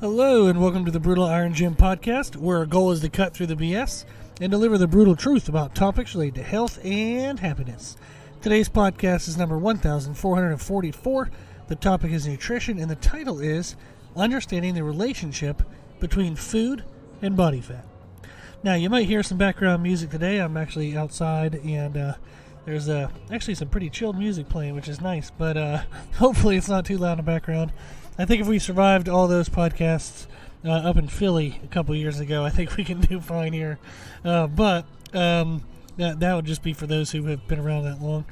Hello and welcome to the Brutal Iron Gym podcast, where our goal is to cut through the BS and deliver the brutal truth about topics related to health and happiness. Today's podcast is number 1444. The topic is nutrition and the title is Understanding the Relationship Between Food and Body Fat. Now you might hear some background music today. I'm actually outside and there's actually some pretty chilled music playing, which is nice, but hopefully it's not too loud in the background. I think if we survived all those podcasts up in Philly a couple years ago, I think we can do fine here. But that would just be for those who have been around that long.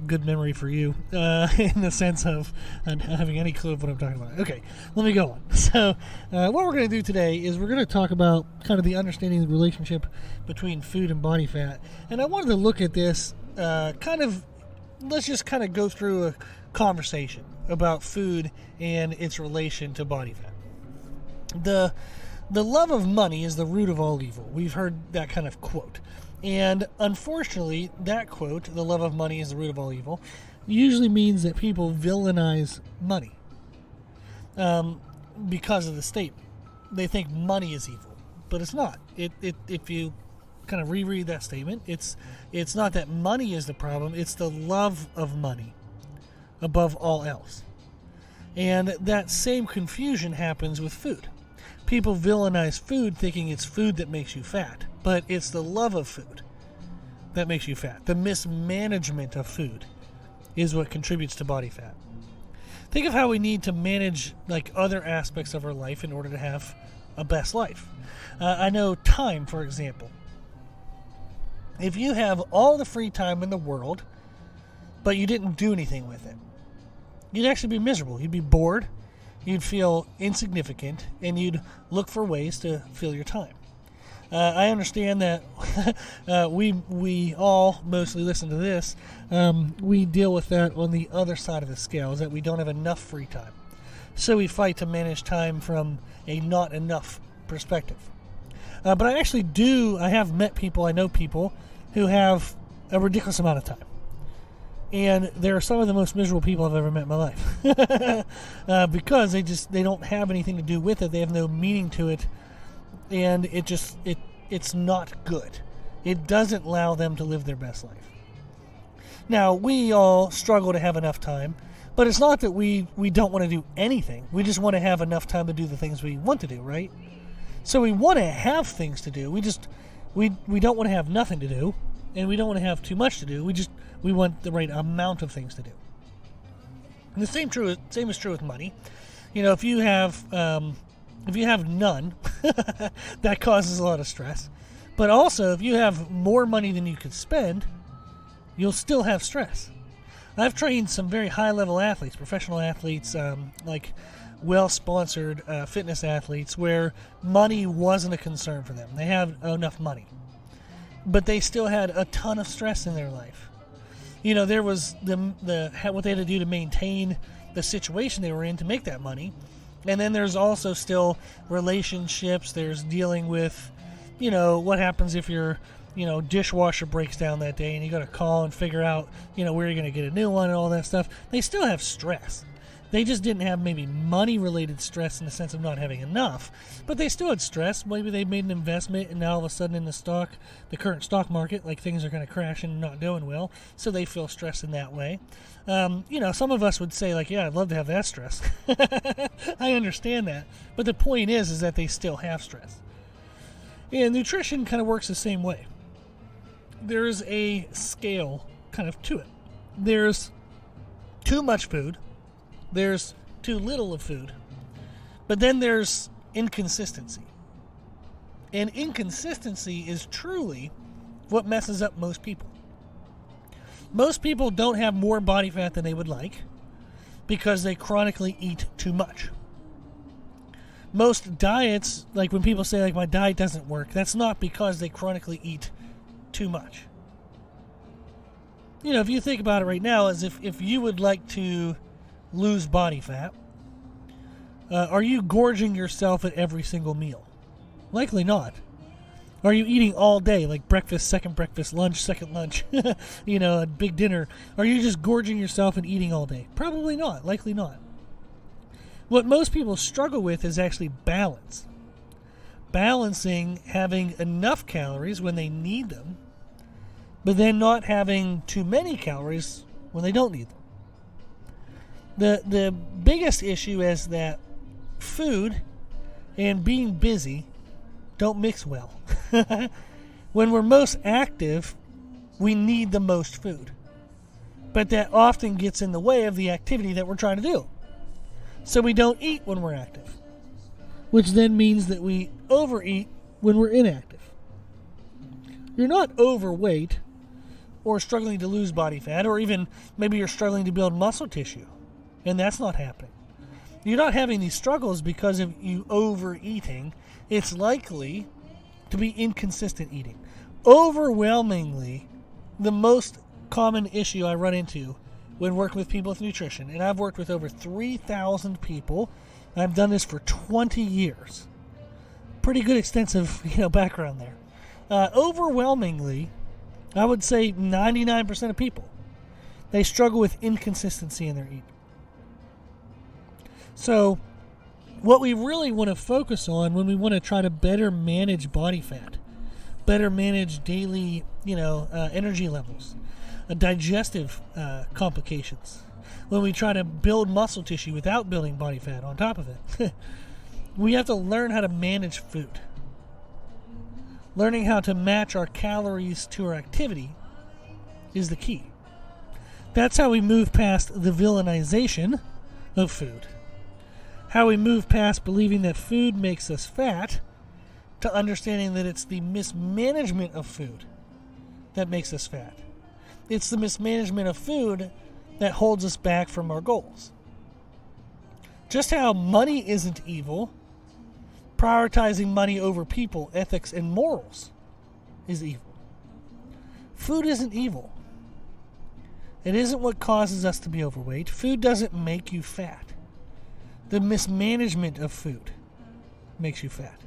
Good memory for you in the sense of not having any clue of what I'm talking about. Okay, let me go on. So what we're going to do today is we're going to talk about kind of the understanding of the relationship between food and body fat. And I wanted to look at this let's just kind of go through a conversation about food and its relation to body fat. The love of money is the root of all evil. We've heard that kind of quote. And unfortunately, that quote, the love of money is the root of all evil, usually means that people villainize money because of the statement. They think money is evil, but it's not. If you kind of reread that statement, it's not that money is the problem, it's the love of money above all else. And that same confusion happens with food. People villainize food thinking it's food that makes you fat, but it's the love of food that makes you fat. The mismanagement of food is what contributes to body fat. Think of how we need to manage like other aspects of our life in order to have a best life. I know time, for example. If you have all the free time in the world, but you didn't do anything with it, you'd actually be miserable. You'd be bored, you'd feel insignificant, and you'd look for ways to fill your time. I understand that we all mostly listen to this. We deal with that on the other side of the scale, is that we don't have enough free time. So we fight to manage time from a not enough perspective. But I actually I have met people, I know people who have a ridiculous amount of time. And they're some of the most miserable people I've ever met in my life. Because they don't have anything to do with it. They have no meaning to it. And it's not good. It doesn't allow them to live their best life. Now, we all struggle to have enough time. But it's not that we don't want to do anything. We just want to have enough time to do the things we want to do, right? So we want to have things to do. We don't want to have nothing to do. And we don't want to have too much to do. We want the right amount of things to do. And the same is true with money. You know, if you have none, that causes a lot of stress. But also, if you have more money than you could spend, you'll still have stress. I've trained some very high-level athletes, professional athletes, like well-sponsored fitness athletes, where money wasn't a concern for them. They had enough money. But they still had a ton of stress in their life. You know, there was what they had to do to maintain the situation they were in to make that money. And then there's also still relationships. There's dealing with, you know, what happens if your, dishwasher breaks down that day and you got to call and figure out, where you're going to get a new one and all that stuff. They still have stress. They just didn't have maybe money-related stress in the sense of not having enough, but they still had stress. Maybe they made an investment, and now all of a sudden in the current stock market, like things are going to crash and not doing well, so they feel stress in that way. Some of us would say, like, yeah, I'd love to have that stress. I understand that, but the point is that they still have stress. And nutrition kind of works the same way. There's a scale kind of to it. There's too much food. There's too little of food, but then there's inconsistency. And inconsistency is truly what messes up most people. Most people don't have more body fat than they would like because they chronically eat too much. Most diets, like when people say, like, my diet doesn't work, that's not because they chronically eat too much. If you think about it right now, as if you would like to lose body fat, are you gorging yourself at every single meal? Likely not. Are you eating all day, like breakfast, second breakfast, lunch, second lunch, a big dinner? Are you just gorging yourself and eating all day? Probably not. Likely not. What most people struggle with is actually balance. Balancing having enough calories when they need them, but then not having too many calories when they don't need them. The biggest issue is that food and being busy don't mix well. When we're most active, we need the most food. But that often gets in the way of the activity that we're trying to do. So we don't eat when we're active, which then means that we overeat when we're inactive. You're not overweight or struggling to lose body fat, or even maybe you're struggling to build muscle tissue, and that's not happening. You're not having these struggles because of you overeating. It's likely to be inconsistent eating. Overwhelmingly, the most common issue I run into when working with people with nutrition, and I've worked with over 3,000 people, and I've done this for 20 years. Pretty good extensive, background there. Overwhelmingly, I would say 99% of people, they struggle with inconsistency in their eating. So, what we really want to focus on when we want to try to better manage body fat, better manage daily, energy levels, digestive complications, when we try to build muscle tissue without building body fat on top of it, we have to learn how to manage food. Learning how to match our calories to our activity is the key. That's how we move past the villainization of food. How we move past believing that food makes us fat to understanding that it's the mismanagement of food that makes us fat. It's the mismanagement of food that holds us back from our goals. Just how money isn't evil, prioritizing money over people, ethics, and morals is evil. Food isn't evil. It isn't what causes us to be overweight. Food doesn't make you fat. The mismanagement of food makes you fat.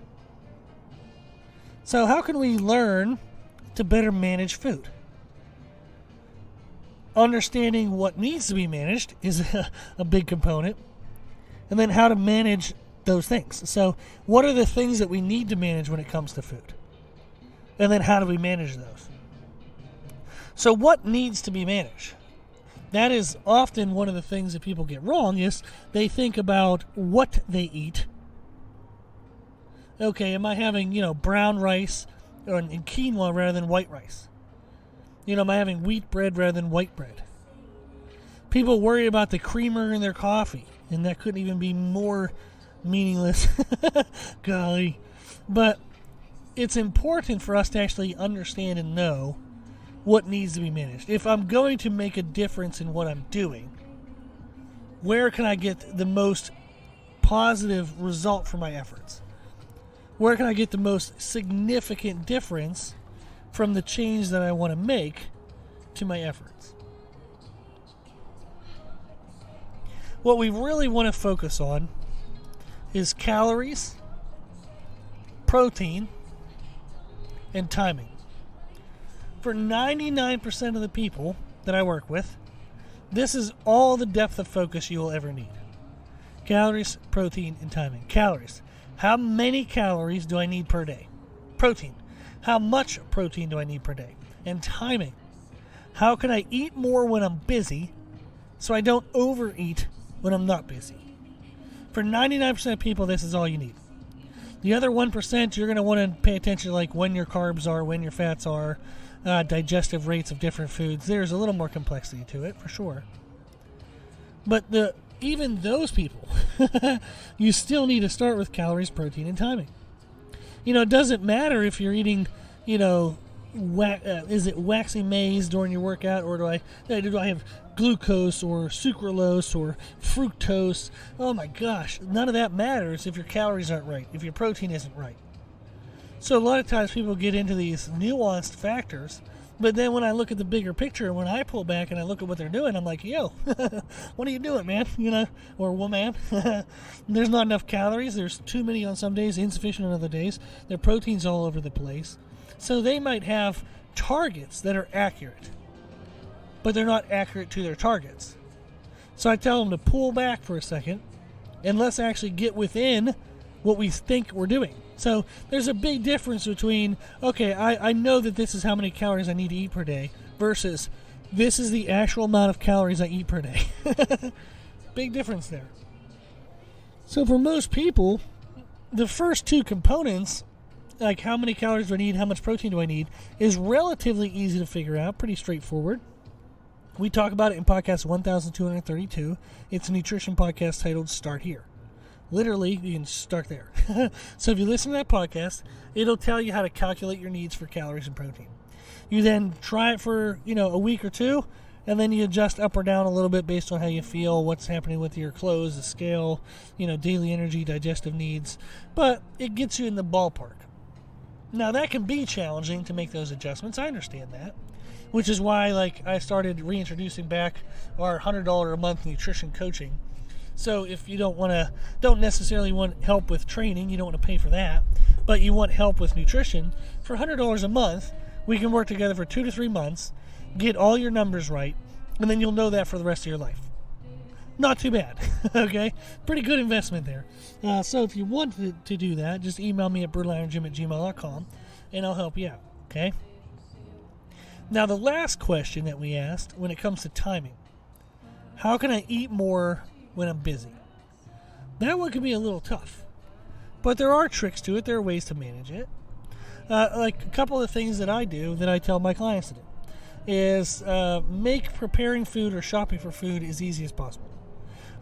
So how can we learn to better manage food? Understanding what needs to be managed is a big component. And then how to manage those things. So what are the things that we need to manage when it comes to food? And then how do we manage those? So what needs to be managed? That is often one of the things that people get wrong, is they think about what they eat. Okay, am I having, brown rice and quinoa rather than white rice? Am I having wheat bread rather than white bread? People worry about the creamer in their coffee, and that couldn't even be more meaningless. Golly. But it's important for us to actually understand and know what needs to be managed. If I'm going to make a difference in what I'm doing, where can I get the most positive result for my efforts? Where can I get the most significant difference from the change that I want to make to my efforts? What we really want to focus on is calories, protein, and timing. For 99% of the people that I work with, this is all the depth of focus you will ever need. Calories, protein, and timing. Calories. How many calories do I need per day? Protein. How much protein do I need per day? And timing. How can I eat more when I'm busy so I don't overeat when I'm not busy? For 99% of people, this is all you need. The other 1%, you're going to want to pay attention to like when your carbs are, when your fats are, digestive rates of different foods. There's a little more complexity to it, for sure. But even those people, you still need to start with calories, protein, and timing. It doesn't matter if you're eating, is it waxy maize during your workout, or do I have glucose or sucralose or fructose? Oh my gosh, none of that matters if your calories aren't right, if your protein isn't right. So a lot of times people get into these nuanced factors, but then when I look at the bigger picture, when I pull back and I look at what they're doing, I'm like, yo, what are you doing, man? Or woman. There's not enough calories. There's too many on some days, insufficient on other days. Their protein's all over the place. So they might have targets that are accurate, but they're not accurate to their targets. So I tell them to pull back for a second and let's actually get within what we think we're doing. So there's a big difference between, okay, I know that this is how many calories I need to eat per day versus this is the actual amount of calories I eat per day. Big difference there. So for most people, the first two components, like how many calories do I need, how much protein do I need, is relatively easy to figure out, pretty straightforward. We talk about it in podcast 1232. It's a nutrition podcast titled Start Here. Literally, you can start there. So if you listen to that podcast, it'll tell you how to calculate your needs for calories and protein. You then try it for, a week or two, and then you adjust up or down a little bit based on how you feel, what's happening with your clothes, the scale, daily energy, digestive needs. But it gets you in the ballpark. Now, that can be challenging to make those adjustments. I understand that. Which is why, I started reintroducing back our $100 a month nutrition coaching. So if you don't necessarily want help with training, you don't want to pay for that, but you want help with nutrition, for $100 a month, we can work together for 2 to 3 months, get all your numbers right, and then you'll know that for the rest of your life. Not too bad, okay? Pretty good investment there. So if you want to do that, just email me at brutalirongym@gmail.com, and I'll help you out, okay? Now, the last question that we asked when it comes to timing, how can I eat more when I'm busy? That one can be a little tough, but there are tricks to it. There are ways to manage it. Like a couple of things that I do that I tell my clients to do is make preparing food or shopping for food as easy as possible.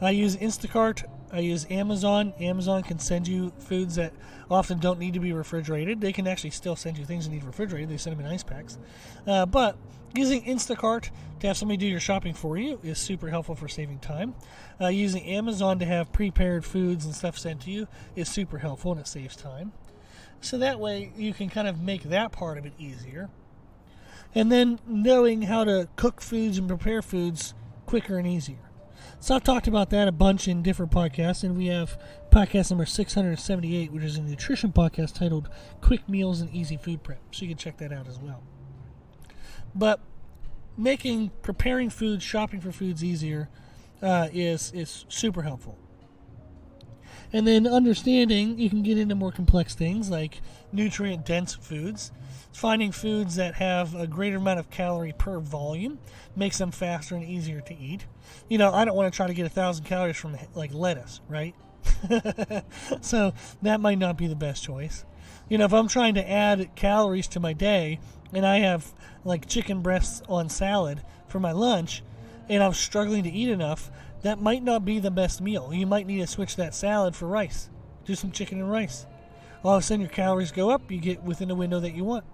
I use Instacart. I use Amazon. Amazon can send you foods that often don't need to be refrigerated. They can actually still send you things that need refrigerated. They send them in ice packs. But using Instacart to have somebody do your shopping for you is super helpful for saving time. Using Amazon to have prepared foods and stuff sent to you is super helpful, and it saves time. So that way you can kind of make that part of it easier. And then knowing how to cook foods and prepare foods quicker and easier. So I've talked about that a bunch in different podcasts, and we have podcast number 678, which is a nutrition podcast titled Quick Meals and Easy Food Prep. So you can check that out as well. But preparing foods, shopping for foods easier is super helpful. And then understanding, you can get into more complex things like nutrient-dense foods. Finding foods that have a greater amount of calorie per volume makes them faster and easier to eat. I don't want to try to get 1,000 calories from lettuce, right? So that might not be the best choice. If I'm trying to add calories to my day and I have chicken breasts on salad for my lunch and I'm struggling to eat enough, that might not be the best meal. You might need to switch that salad for rice. Do some chicken and rice. All of a sudden your calories go up, you get within the window that you want.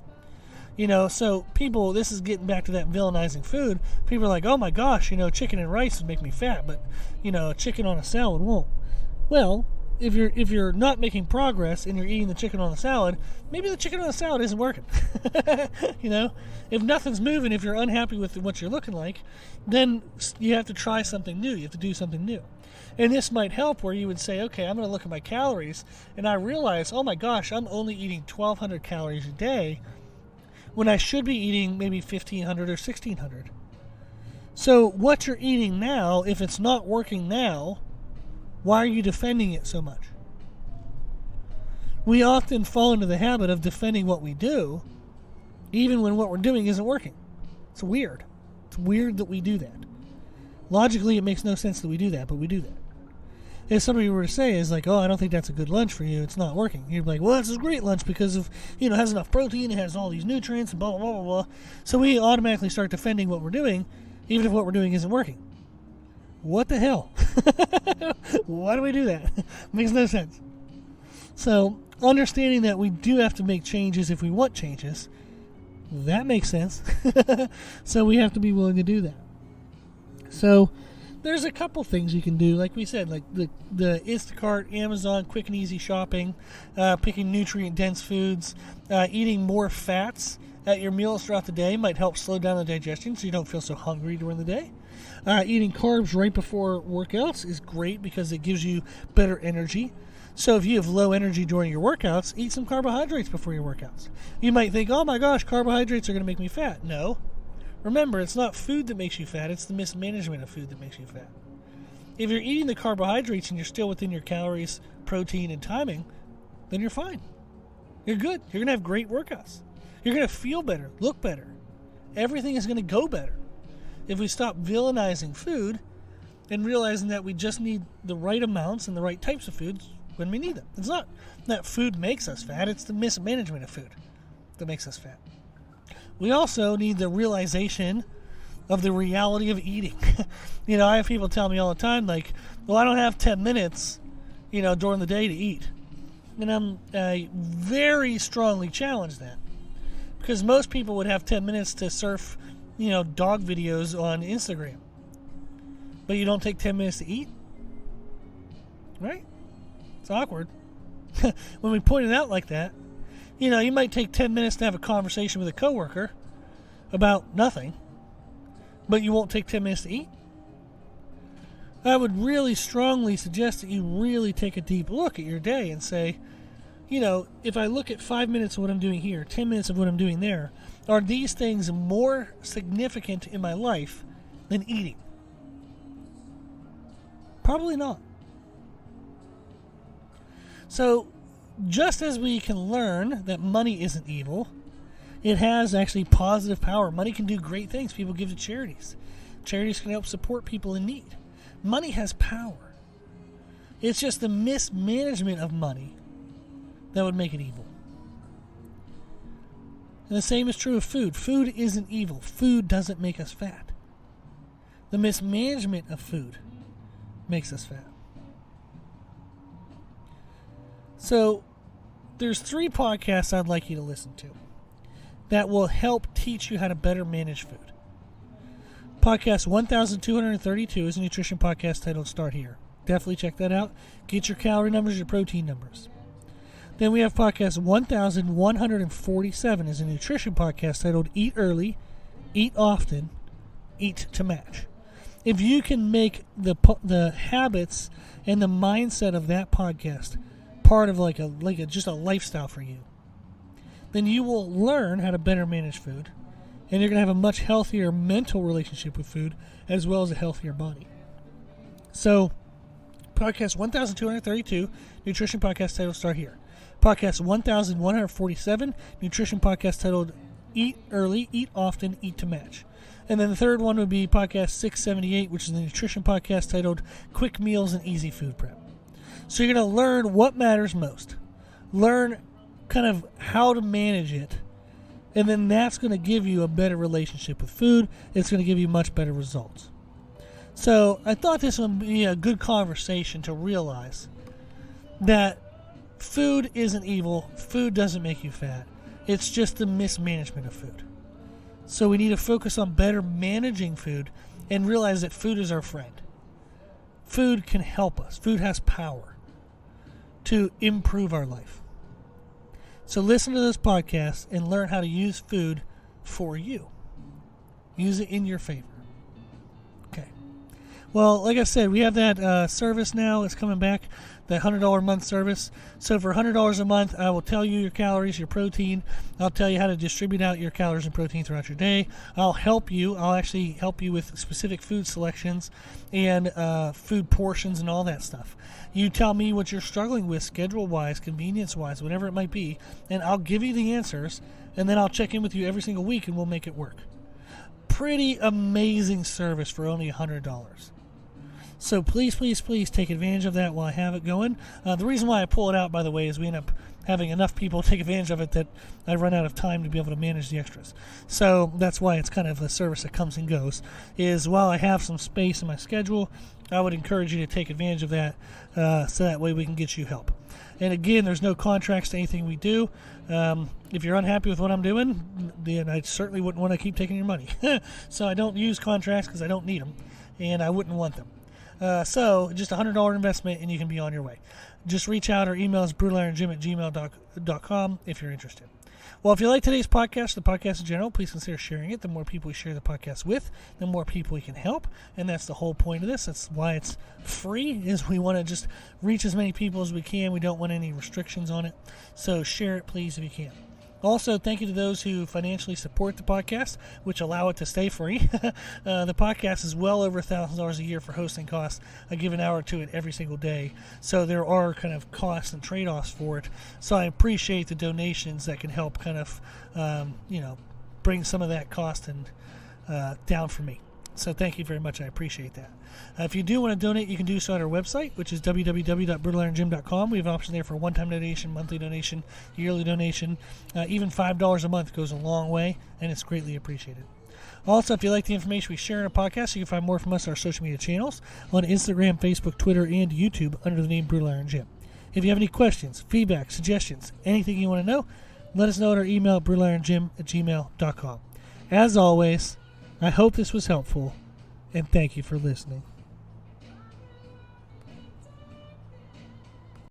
So people, this is getting back to that villainizing food. People are like, oh my gosh, chicken and rice would make me fat, but, chicken on a salad won't. Well, if you're not making progress and you're eating the chicken on the salad, maybe the chicken on the salad isn't working. If nothing's moving, if you're unhappy with what you're looking like, then you have to try something new. You have to do something new. And this might help where you would say, okay, I'm going to look at my calories, and I realize, oh my gosh, I'm only eating 1,200 calories a day when I should be eating maybe 1,500 or 1,600. So what you're eating now, if it's not working now, why are you defending it so much? We often fall into the habit of defending what we do, even when what we're doing isn't working. It's weird. It's weird that we do that. Logically, it makes no sense that we do that, but we do that. If somebody were to say, oh, I don't think that's a good lunch for you, it's not working. You'd be like, well, that's a great lunch because it has enough protein, it has all these nutrients, and blah, blah, blah, blah, blah. So we automatically start defending what we're doing, even if what we're doing isn't working. What the hell? Why do we do that? Makes no sense. So, understanding that we do have to make changes if we want changes, that makes sense. So we have to be willing to do that. So, there's a couple things you can do, like we said, like the Instacart, Amazon, quick and easy shopping, picking nutrient-dense foods, eating more fats at your meals throughout the day might help slow down the digestion so you don't feel so hungry during the day. Eating carbs right before workouts is great because it gives you better energy. So if you have low energy during your workouts, eat some carbohydrates before your workouts. You might think, oh my gosh, carbohydrates are going to make me fat. No. Remember, it's not food that makes you fat, it's the mismanagement of food that makes you fat. If you're eating the carbohydrates and you're still within your calories, protein, and timing, then you're fine. You're good. You're going to have great workouts. You're going to feel better, look better. Everything is going to go better. If we stop villainizing food and realizing that we just need the right amounts and the right types of foods when we need them. It's not that food makes us fat, it's the mismanagement of food that makes us fat. We also need the realization of the reality of eating. I have people tell me all the time, like, well, I don't have 10 minutes, during the day to eat. And I very strongly challenge that. Because most people would have 10 minutes to surf, dog videos on Instagram. But you don't take 10 minutes to eat? Right? It's awkward. When we point it out like that, you might take 10 minutes to have a conversation with a coworker about nothing, but you won't take 10 minutes to eat. I would really strongly suggest that you really take a deep look at your day and say, if I look at 5 minutes of what I'm doing here, 10 minutes of what I'm doing there, are these things more significant in my life than eating? Probably not. So, just as we can learn that money isn't evil, it has actually positive power. Money can do great things. People give to charities. Charities can help support people in need. Money has power. It's just the mismanagement of money that would make it evil. And the same is true of food. Food isn't evil. Food doesn't make us fat. The mismanagement of food makes us fat. So, there's 3 podcasts I'd like you to listen to that will help teach you how to better manage food. Podcast 1232 is a nutrition podcast titled Start Here. Definitely check that out. Get your calorie numbers, your protein numbers. Then we have podcast 1147 is a nutrition podcast titled Eat Early, Eat Often, Eat to Match. If you can make the habits and the mindset of that podcast part of just a lifestyle for you, then you will learn how to better manage food, and you're going to have a much healthier mental relationship with food as well as a healthier body. So, podcast 1232, nutrition podcast titled Start Here. Podcast 1147, nutrition podcast titled Eat Early, Eat Often, Eat to Match. And then the third one would be podcast 678, which is the nutrition podcast titled Quick Meals and Easy Food Prep. So you're going to learn what matters most. Learn kind of how to manage it. And then that's going to give you a better relationship with food. It's going to give you much better results. So I thought this would be a good conversation to realize that food isn't evil. Food doesn't make you fat. It's just the mismanagement of food. So we need to focus on better managing food and realize that food is our friend. Food can help us. Food has power to improve our life. So listen to this podcast and learn how to use food for you. Use it in your favor. Okay. Well, like I said, we have that service now. It's coming back, the $100 a month service. So for $100 a month, I will tell you your calories, your protein. I'll tell you how to distribute out your calories and protein throughout your day. I'll help you. I'll actually help you with specific food selections and food portions and all that stuff. You tell me what you're struggling with schedule-wise, convenience-wise, whatever it might be, and I'll give you the answers, and then I'll check in with you every single week, and we'll make it work. Pretty amazing service for only $100. So please, please, please take advantage of that while I have it going. The reason why I pull it out, by the way, is we end up having enough people take advantage of it that I run out of time to be able to manage the extras. So that's why it's kind of a service that comes and goes, is while I have some space in my schedule, I would encourage you to take advantage of that so that way we can get you help. And again, there's no contracts to anything we do. If you're unhappy with what I'm doing, then I certainly wouldn't want to keep taking your money. So I don't use contracts because I don't need them, and I wouldn't want them. So just a $100 investment and you can be on your way. Just reach out or email us brutalirongym@gmail.com if you're interested. Well, if you like today's podcast, the podcast in general, please consider sharing it. The more people we share the podcast with, the more people we can help. And that's the whole point of this. That's why it's free, is we want to just reach as many people as we can. We don't want any restrictions on it. So share it, please, if you can. Also, thank you to those who financially support the podcast, which allow it to stay free. The podcast is well over $1,000 a year for hosting costs. I give an hour to it every single day. So there are kind of costs and trade-offs for it. So I appreciate the donations that can help kind of, bring some of that cost and down for me. So thank you very much. I appreciate that. If you do want to donate, you can do so at our website, which is www.brutalirongym.com. We have an option there for one-time donation, monthly donation, yearly donation. Even $5 a month goes a long way, and it's greatly appreciated. Also, if you like the information we share in our podcast, you can find more from us on our social media channels on Instagram, Facebook, Twitter, and YouTube under the name Brutal Iron Gym. If you have any questions, feedback, suggestions, anything you want to know, let us know at our email, brutalirongym@gmail.com. As always, I hope this was helpful, and thank you for listening.